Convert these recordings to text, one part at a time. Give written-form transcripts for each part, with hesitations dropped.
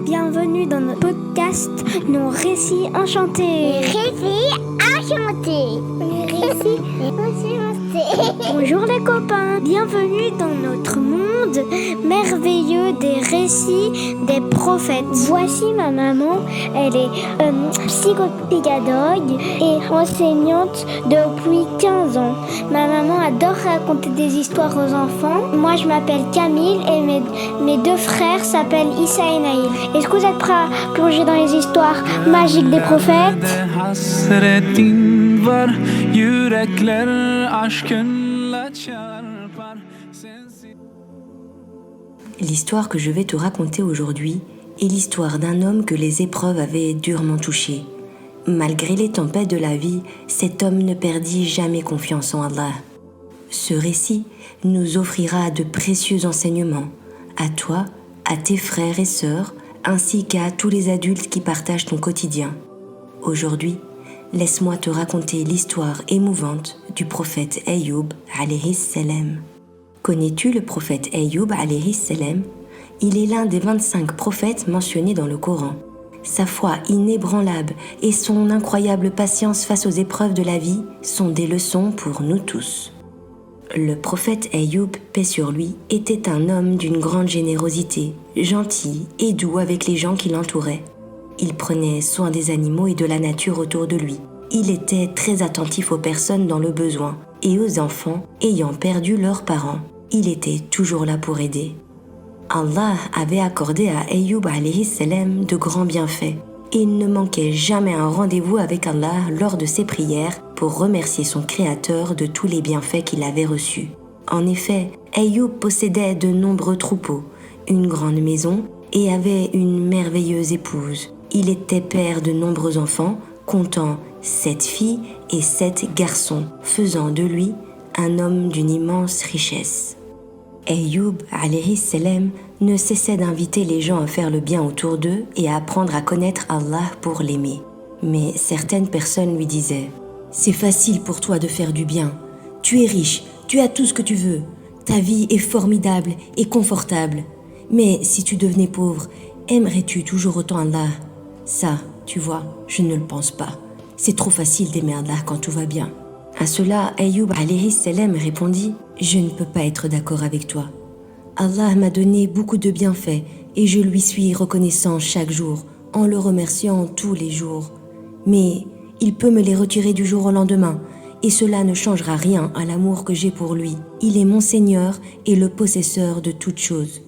Bienvenue dans notre podcast Nos récits enchantés. Bonjour les copains, bienvenue dans notre monde merveilleux des récits des prophètes. Voici ma maman, elle est psychopédagogue et enseignante depuis 15 ans. Ma maman adore raconter des histoires aux enfants. Moi je m'appelle Camille et mes deux frères s'appellent Issa et Naïl. Est-ce que vous êtes prêts à plonger dans les histoires magiques des prophètes? L'histoire que je vais te raconter aujourd'hui est l'histoire d'un homme que les épreuves avaient durement touché. Malgré les tempêtes de la vie, cet homme ne perdit jamais confiance en Allah. Ce récit nous offrira de précieux enseignements, à toi, à tes frères et sœurs, ainsi qu'à tous les adultes qui partagent ton quotidien. Aujourd'hui, laisse-moi te raconter l'histoire émouvante du prophète Ayoub alayhi salam. Connais-tu le prophète Ayoub alayhi salam? Il est l'un des 25 prophètes mentionnés dans le Coran. Sa foi inébranlable et son incroyable patience face aux épreuves de la vie sont des leçons pour nous tous. Le prophète Ayoub, paix sur lui, était un homme d'une grande générosité, gentil et doux avec les gens qui l'entouraient. Il prenait soin des animaux et de la nature autour de lui. Il était très attentif aux personnes dans le besoin et aux enfants ayant perdu leurs parents. Il était toujours là pour aider. Allah avait accordé à Ayoub alayhi salam de grands bienfaits. Il ne manquait jamais un rendez-vous avec Allah lors de ses prières pour remercier son Créateur de tous les bienfaits qu'il avait reçus. En effet, Ayoub possédait de nombreux troupeaux, une grande maison et avait une merveilleuse épouse. Il était père de nombreux enfants, comptant 7 filles et 7 garçons, faisant de lui un homme d'une immense richesse. Ayoub alayhi salam ne cessait d'inviter les gens à faire le bien autour d'eux et à apprendre à connaître Allah pour l'aimer. Mais certaines personnes lui disaient « C'est facile pour toi de faire du bien. Tu es riche, tu as tout ce que tu veux. Ta vie est formidable et confortable. Mais si tu devenais pauvre, aimerais-tu toujours autant Allah ? Ça, tu vois, je ne le pense pas. C'est trop facile d'aimer Allah quand tout va bien. » À cela, Ayoub alayhi salam répondit « Je ne peux pas être d'accord avec toi. Allah m'a donné beaucoup de bienfaits et je lui suis reconnaissant chaque jour, en le remerciant tous les jours. Mais il peut me les retirer du jour au lendemain et cela ne changera rien à l'amour que j'ai pour lui. Il est mon Seigneur et le possesseur de toutes choses. »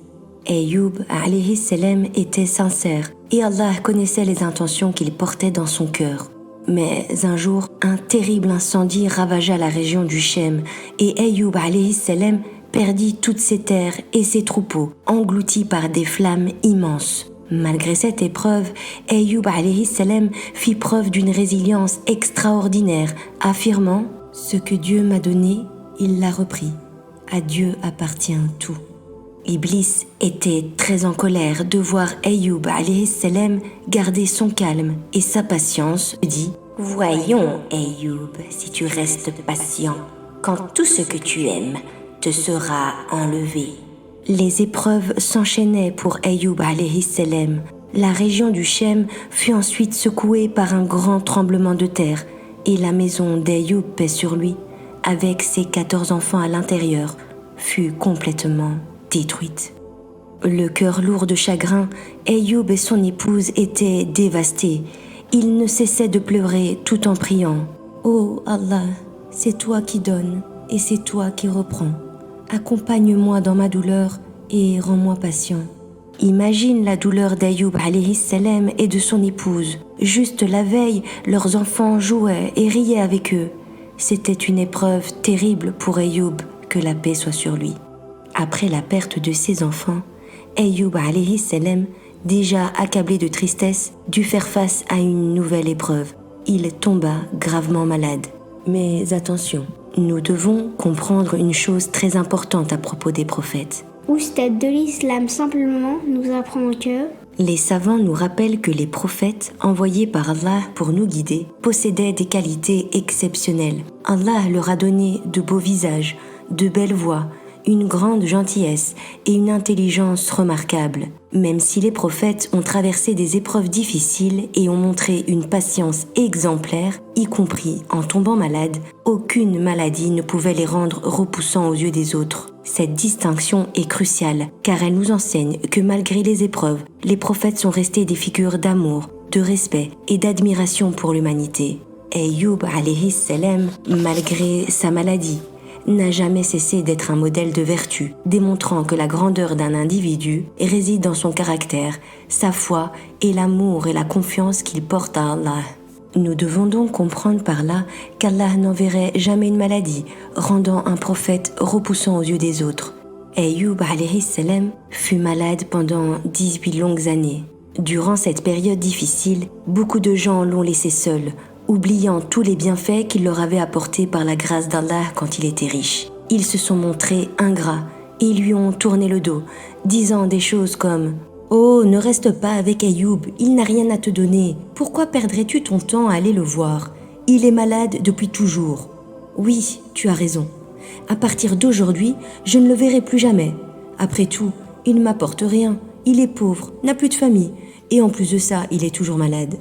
Ayoub alayhi salam était sincère et Allah connaissait les intentions qu'il portait dans son cœur. Mais un jour, un terrible incendie ravagea la région du Shem et Ayoub alayhi salam perdit toutes ses terres et ses troupeaux, engloutis par des flammes immenses. Malgré cette épreuve, Ayoub alayhi salam fit preuve d'une résilience extraordinaire, affirmant « Ce que Dieu m'a donné, il l'a repris. À Dieu appartient tout. » Iblis était très en colère de voir Ayoub alayhi salam garder son calme et sa patience, dit « Voyons, Ayoub, si tu restes patient, quand tout ce que tu aimes te sera enlevé. » Les épreuves s'enchaînaient pour Ayoub alayhi salam. La région du Shem fut ensuite secouée par un grand tremblement de terre et la maison d'Ayoub, paix sur lui, avec ses 14 enfants à l'intérieur, fut complètement détruite. Le cœur lourd de chagrin, Ayoub et son épouse étaient dévastés. Ils ne cessaient de pleurer tout en priant. « Oh Allah, c'est toi qui donnes et c'est toi qui reprends. Accompagne-moi dans ma douleur et rends-moi patient. » Imagine la douleur d'Ayoub alayhi salam et de son épouse. Juste la veille, leurs enfants jouaient et riaient avec eux. C'était une épreuve terrible pour Ayoub, que la paix soit sur lui. Après la perte de ses enfants, Ayoub alayhi salam, déjà accablé de tristesse, dut faire face à une nouvelle épreuve. Il tomba gravement malade. Mais attention, nous devons comprendre une chose très importante à propos des prophètes. Oustad de l'islam simplement nous apprend que les savants nous rappellent que les prophètes envoyés par Allah pour nous guider possédaient des qualités exceptionnelles. Allah leur a donné de beaux visages, de belles voix, une grande gentillesse et une intelligence remarquables. Même si les prophètes ont traversé des épreuves difficiles et ont montré une patience exemplaire, y compris en tombant malades, aucune maladie ne pouvait les rendre repoussants aux yeux des autres. Cette distinction est cruciale car elle nous enseigne que malgré les épreuves, les prophètes sont restés des figures d'amour, de respect et d'admiration pour l'humanité. Ayyub alayhi salam, malgré sa maladie, n'a jamais cessé d'être un modèle de vertu, démontrant que la grandeur d'un individu réside dans son caractère, sa foi et l'amour et la confiance qu'il porte à Allah. Nous devons donc comprendre par là qu'Allah n'enverrait jamais une maladie, rendant un prophète repoussant aux yeux des autres. Ayyub alayhi salam fut malade pendant 18 longues années. Durant cette période difficile, beaucoup de gens l'ont laissé seul, oubliant tous les bienfaits qu'il leur avait apportés par la grâce d'Allah quand il était riche. Ils se sont montrés ingrats et lui ont tourné le dos, disant des choses comme « Oh, ne reste pas avec Ayyub, il n'a rien à te donner. Pourquoi perdrais-tu ton temps à aller le voir? Il est malade depuis toujours. » Oui, tu as raison. À partir d'aujourd'hui, je ne le verrai plus jamais. Après tout, il ne m'apporte rien. Il est pauvre, n'a plus de famille. Et en plus de ça, il est toujours malade.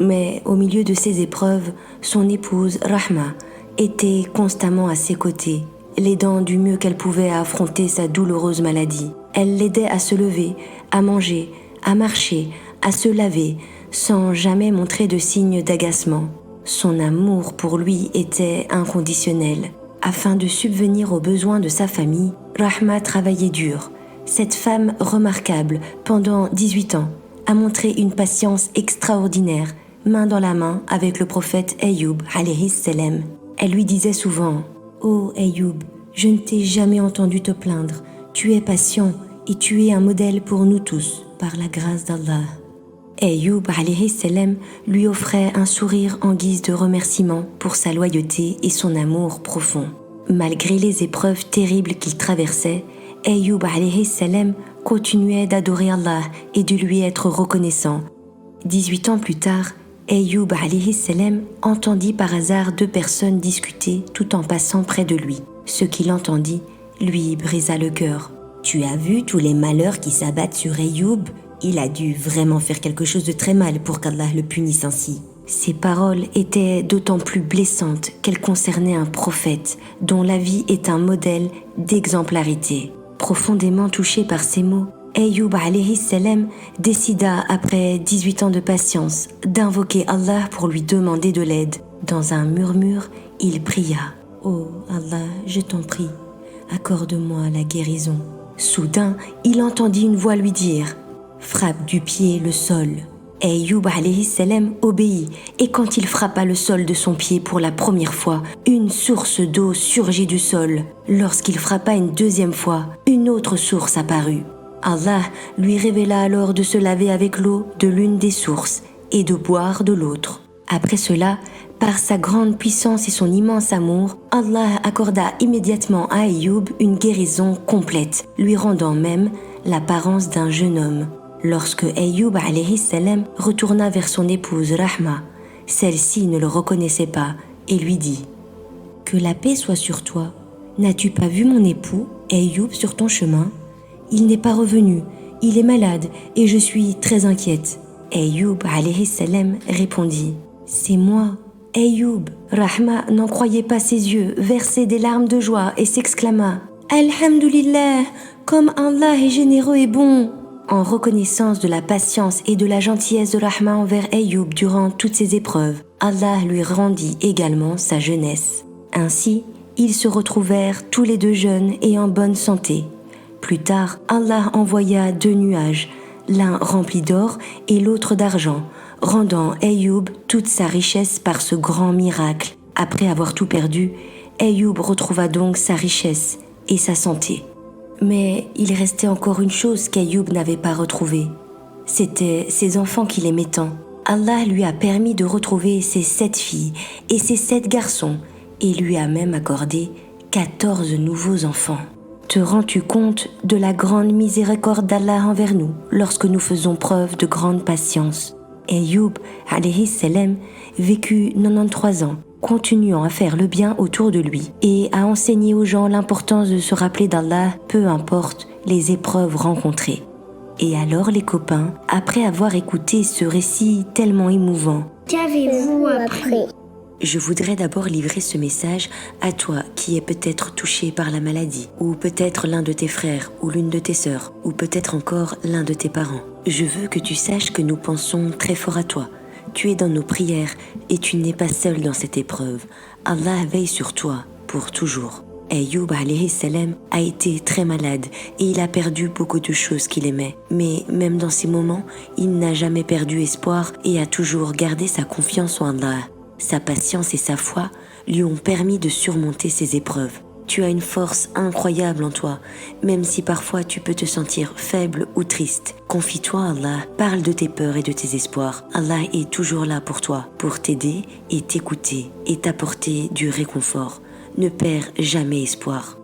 Mais au milieu de ces épreuves, son épouse, Rahma, était constamment à ses côtés, l'aidant du mieux qu'elle pouvait à affronter sa douloureuse maladie. Elle l'aidait à se lever, à manger, à marcher, à se laver, sans jamais montrer de signes d'agacement. Son amour pour lui était inconditionnel. Afin de subvenir aux besoins de sa famille, Rahma travaillait dur. Cette femme remarquable, pendant 18 ans, a montré une patience extraordinaire, main dans la main avec le prophète Ayyub alayhi salam. Elle lui disait souvent « Oh Ayyub, je ne t'ai jamais entendu te plaindre. Tu es patient et tu es un modèle pour nous tous, par la grâce d'Allah. » Ayyub alayhi salam lui offrait un sourire en guise de remerciement pour sa loyauté et son amour profond. Malgré les épreuves terribles qu'il traversait, Ayyub alayhi salam continuait d'adorer Allah et de lui être reconnaissant. 18 ans plus tard, Ayyub alayhi salam entendit par hasard 2 personnes discuter tout en passant près de lui. Ce qu'il entendit lui brisa le cœur. « Tu as vu tous les malheurs qui s'abattent sur Ayyub? Il a dû vraiment faire quelque chose de très mal pour qu'Allah le punisse ainsi. » Ces paroles étaient d'autant plus blessantes qu'elles concernaient un prophète dont la vie est un modèle d'exemplarité. Profondément touché par ces mots, Ayyub alayhi salam décida, après 18 ans de patience, d'invoquer Allah pour lui demander de l'aide. Dans un murmure, il pria « Oh Allah, je t'en prie, accorde-moi la guérison. » Soudain, il entendit une voix lui dire « Frappe du pied le sol. » Ayyub alayhi salam obéit et quand il frappa le sol de son pied pour la première fois, une source d'eau surgit du sol. Lorsqu'il frappa une 2e fois, une autre source apparut. Allah lui révéla alors de se laver avec l'eau de l'une des sources et de boire de l'autre. Après cela, par sa grande puissance et son immense amour, Allah accorda immédiatement à Ayyub une guérison complète, lui rendant même l'apparence d'un jeune homme. Lorsque Ayyub alayhi salam retourna vers son épouse Rahma, celle-ci ne le reconnaissait pas et lui dit « Que la paix soit sur toi. N'as-tu pas vu mon époux, Ayyub, sur ton chemin? Il n'est pas revenu, il est malade et je suis très inquiète. » Ayyub alayhi salam répondit « C'est moi, Ayyub. » Rahma n'en croyait pas ses yeux, versait des larmes de joie et s'exclama « Alhamdulillah, comme Allah est généreux et bon !» En reconnaissance de la patience et de la gentillesse de Rahma envers Ayyub durant toutes ces épreuves, Allah lui rendit également sa jeunesse. Ainsi, ils se retrouvèrent tous les 2 jeunes et en bonne santé. Plus tard, Allah envoya 2 nuages, l'un rempli d'or et l'autre d'argent, rendant Ayyub toute sa richesse par ce grand miracle. Après avoir tout perdu, Ayyub retrouva donc sa richesse et sa santé. Mais il restait encore une chose qu'Ayyub n'avait pas retrouvée. C'étaient ses enfants qu'il aimait tant. Allah lui a permis de retrouver ses 7 filles et ses 7 garçons et lui a même accordé 14 nouveaux enfants. Te rends-tu compte de la grande miséricorde d'Allah envers nous lorsque nous faisons preuve de grande patience? Ayyub alayhi salam vécut 93 ans continuant à faire le bien autour de lui et à enseigner aux gens l'importance de se rappeler d'Allah, peu importe les épreuves rencontrées. Et alors les copains, après avoir écouté ce récit tellement émouvant, qu'avez-vous appris? Je voudrais d'abord livrer ce message à toi qui es peut-être touché par la maladie, ou peut-être l'un de tes frères, ou l'une de tes sœurs, ou peut-être encore l'un de tes parents. Je veux que tu saches que nous pensons très fort à toi. Tu es dans nos prières et tu n'es pas seul dans cette épreuve. Allah veille sur toi pour toujours. Ayoub alayhi salam a été très malade et il a perdu beaucoup de choses qu'il aimait. Mais même dans ces moments, il n'a jamais perdu espoir et a toujours gardé sa confiance en Allah. Sa patience et sa foi lui ont permis de surmonter ces épreuves. Tu as une force incroyable en toi, même si parfois tu peux te sentir faible ou triste. Confie-toi à Allah, parle de tes peurs et de tes espoirs. Allah est toujours là pour toi, pour t'aider et t'écouter et t'apporter du réconfort. Ne perds jamais espoir.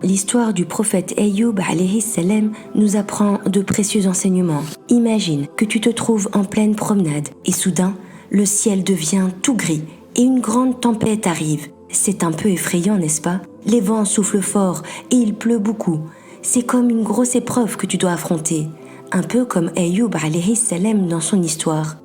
L'histoire du prophète Ayoub alayhi salam nous apprend de précieux enseignements. Imagine que tu te trouves en pleine promenade et soudain, le ciel devient tout gris et une grande tempête arrive. C'est un peu effrayant, n'est-ce pas? Les vents soufflent fort et il pleut beaucoup. C'est comme une grosse épreuve que tu dois affronter, un peu comme Ayoub alayhi salam dans son histoire.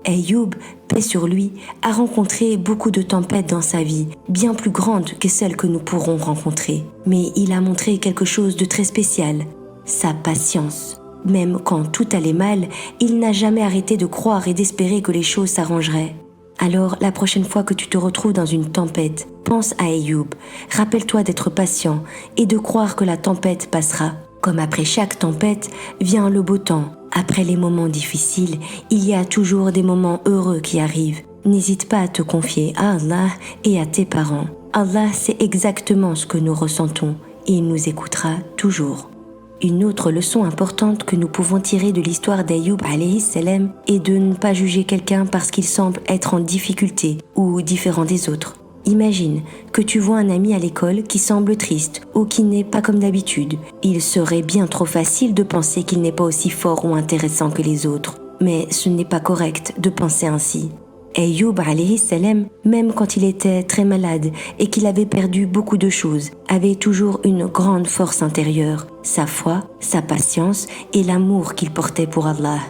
Ayoub, paix sur lui, a rencontré beaucoup de tempêtes dans sa vie, bien plus grandes que celles que nous pourrons rencontrer. Mais il a montré quelque chose de très spécial, sa patience. Même quand tout allait mal, il n'a jamais arrêté de croire et d'espérer que les choses s'arrangeraient. Alors, la prochaine fois que tu te retrouves dans une tempête, pense à Ayoub, rappelle-toi d'être patient et de croire que la tempête passera. Comme après chaque tempête, vient le beau temps. Après les moments difficiles, il y a toujours des moments heureux qui arrivent. N'hésite pas à te confier à Allah et à tes parents. Allah sait exactement ce que nous ressentons et il nous écoutera toujours. Une autre leçon importante que nous pouvons tirer de l'histoire d'Ayoub alayhi salam est de ne pas juger quelqu'un parce qu'il semble être en difficulté ou différent des autres. Imagine que tu vois un ami à l'école qui semble triste ou qui n'est pas comme d'habitude. Il serait bien trop facile de penser qu'il n'est pas aussi fort ou intéressant que les autres. Mais ce n'est pas correct de penser ainsi. Ayoub alayhi salam, même quand il était très malade et qu'il avait perdu beaucoup de choses, avait toujours une grande force intérieure, sa foi, sa patience et l'amour qu'il portait pour Allah.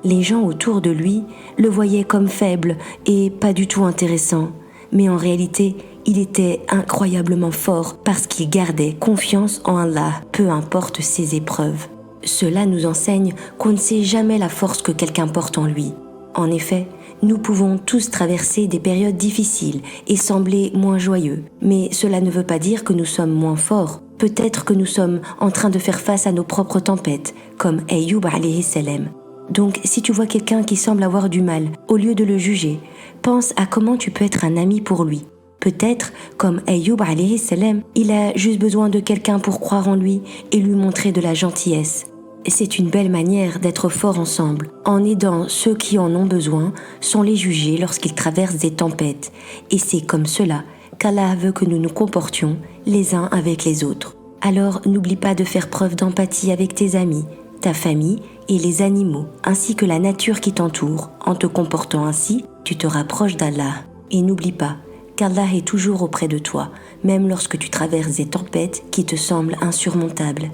Les gens autour de lui le voyaient comme faible et pas du tout intéressant. Mais en réalité, il était incroyablement fort parce qu'il gardait confiance en Allah, peu importe ses épreuves. Cela nous enseigne qu'on ne sait jamais la force que quelqu'un porte en lui. En effet, nous pouvons tous traverser des périodes difficiles et sembler moins joyeux, mais cela ne veut pas dire que nous sommes moins forts. Peut-être que nous sommes en train de faire face à nos propres tempêtes, comme Ayoub alayhi salam. Donc, si tu vois quelqu'un qui semble avoir du mal, au lieu de le juger, pense à comment tu peux être un ami pour lui. Peut-être, comme Ayoub alayhi salam, il a juste besoin de quelqu'un pour croire en lui et lui montrer de la gentillesse. C'est une belle manière d'être forts ensemble, en aidant ceux qui en ont besoin, sans les juger lorsqu'ils traversent des tempêtes. Et c'est comme cela qu'Allah veut que nous nous comportions les uns avec les autres. Alors n'oublie pas de faire preuve d'empathie avec tes amis, ta famille et les animaux, ainsi que la nature qui t'entoure. En te comportant ainsi, tu te rapproches d'Allah. Et n'oublie pas qu'Allah est toujours auprès de toi, même lorsque tu traverses des tempêtes qui te semblent insurmontables.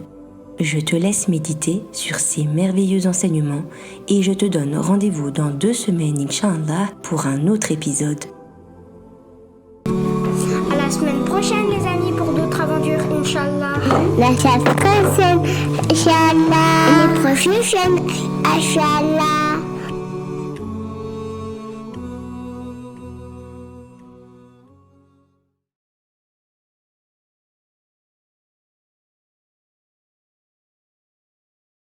Je te laisse méditer sur ces merveilleux enseignements et je te donne rendez-vous dans 2 semaines, Inch'Allah, pour un autre épisode. À la semaine prochaine, les amis, pour d'autres aventures, Inch'Allah. La semaine prochaine, Inch'Allah. Les prochaines chaînes, Inch'Allah.